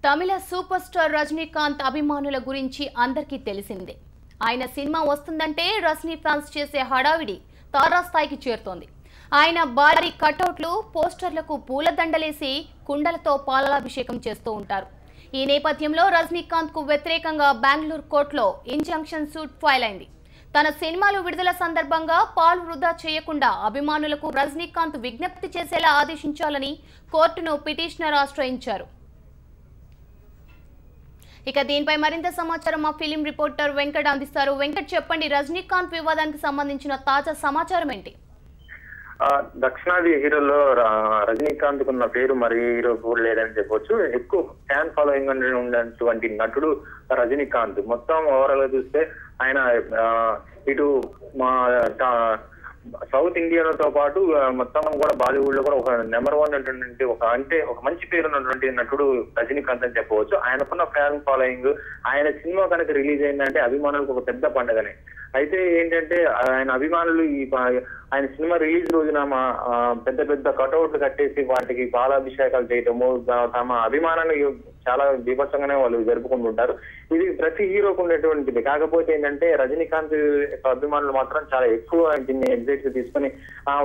తమిళ super star Rajinikanth అభిమానుల గురించి అందరికీ తెలిసిందే. ఆయన సినిమా వస్తుందంటే రజనీ ఫ్యాన్స్ చేసే హడావిడి తారాస్థాయికి చేరుతోంది. ఆయన భారీ కటౌట్లు, పోస్టర్లకు పూలదండలేసి కుండలతో పాలాభిషేకం చేస్తూ ఉంటారు. ఈ నేపథ్యంలో రజనీకాంత్ కు వ్యతిరేకంగా బెంగళూరు కోర్టులో ఇంజంక్షన్ సూట్ ఫైల్ అయింది. తన సినిమాలు విడుదల సందర్భంగా పాలు వృధా చేయకుండా అభిమానులకు రజనీకాంత్ విజ్ఞప్తి చేసేలా ఆదేశించాలని కోర్టును పిటిషనర్ ఆశ్రయించారు. ఇక దీనిపై మరింత సమాచారం మా ఫిలిం రిపోర్టర్ వెంకట్ అందిస్తారు. వెంకట్, చెప్పండి, రజనీకాంత్ వివాదానికి సంబంధించిన తాజా సమాచారం ఏంటి? దక్షిణాది హీరోలో రజనీకాంత్ కున్న పేరు మరి హీరో కూడా లేదని చెప్పొచ్చు. ఎక్కువ ఫ్యాన్ ఫాలోయింగ్ ఉన్నటువంటి నటుడు రజనీకాంత్. మొత్తం ఓవరాల్ గా చూస్తే ఆయన ఇటు మా సౌత్ ఇండియాతో పాటు మొత్తం కూడా బాలీవుడ్ లో కూడా ఒక నెంబర్ 1 అటువంటి ఒక మంచి పేరు ఉన్నటువంటి నటుడు రజనీకాంత్ అని చెప్పవచ్చు. ఆయనకున్న ఫ్యాన్ ఫాలోయింగ్, ఆయన సినిమా కనుక రిలీజ్ అయిందంటే అభిమానులకు ఒక పెద్ద పండుగనే. అయితే ఏంటంటే ఆయన అభిమానులు ఆయన సినిమా రిలీజ్ రోజున పెద్ద పెద్ద కటౌట్లు కట్టేసి వాటికి పాలాభిషేకాలు చేయటము, తమ అభిమానాన్ని చాలా బీభత్సంగానే వాళ్ళు జరుపుకుంటుంటారు. ఇది ప్రతి హీరోకు ఉండేటువంటిది. కాకపోతే ఏంటంటే రజనీకాంత్ అభిమానులు మాత్రం చాలా ఎక్కువ దీన్ని ఎగ్జైట్ తీసుకుని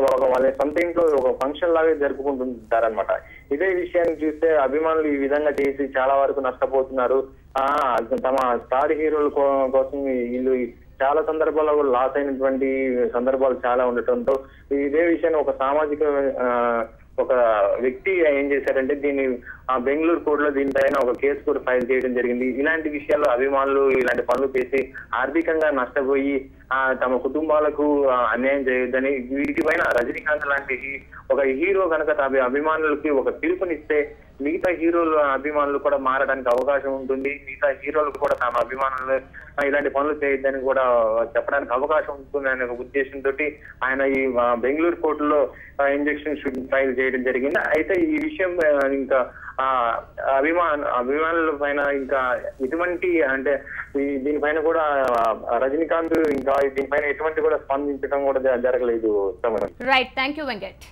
వాళ్ళ సొంత ఇంట్లో ఒక ఫంక్షన్ లాగా జరుపుకుంటుంటారనమాట. ఇదే విషయాన్ని చూస్తే అభిమానులు ఈ విధంగా చేసి చాలా వరకు నష్టపోతున్నారు. తమ స్టార్ హీరోల కోసం వీళ్ళు చాలా సందర్భాల్లో లాస్ అయినటువంటి సందర్భాలు చాలా ఉండటంతో ఇదే విషయాన్ని ఒక సామాజిక ఒక వ్యక్తి ఏం చేశారంటే దీన్ని బెంగళూరు కోర్టులో దీనిపైన ఒక కేసు కూడా ఫైల్ చేయడం జరిగింది. ఇలాంటి విషయాల్లో అభిమానులు ఇలాంటి పనులు చేసి ఆర్థికంగా నష్టపోయి తమ కుటుంబాలకు అన్యాయం చేయొద్దని, వీటిపైన రజనీకాంత్ లాంటి ఒక హీరో కనుక తమ అభిమానులకి ఒక పిలుపునిస్తే మిగతా హీరోలు అభిమానులు కూడా మారడానికి అవకాశం ఉంటుంది. మిగతా హీరోలకు కూడా తమ అభిమానులు ఇలాంటి పనులు చేయొద్దని కూడా చెప్పడానికి అవకాశం ఉంటుంది అనే ఉద్దేశంతో ఆయన ఈ బెంగళూరు కోర్టులో ఇంజక్షన్ ఫైల్ చేయడం జరిగింది. అయితే ఈ విషయం ఇంకా అభిమానుల పైన ఇంకా ఎటువంటి అంటే దీనిపైన కూడా రజనీకాంత్ ఇంకా దీనిపైన ఎటువంటి కూడా స్పందించడం కూడా జరగలేదు. Right, thank you Venkat.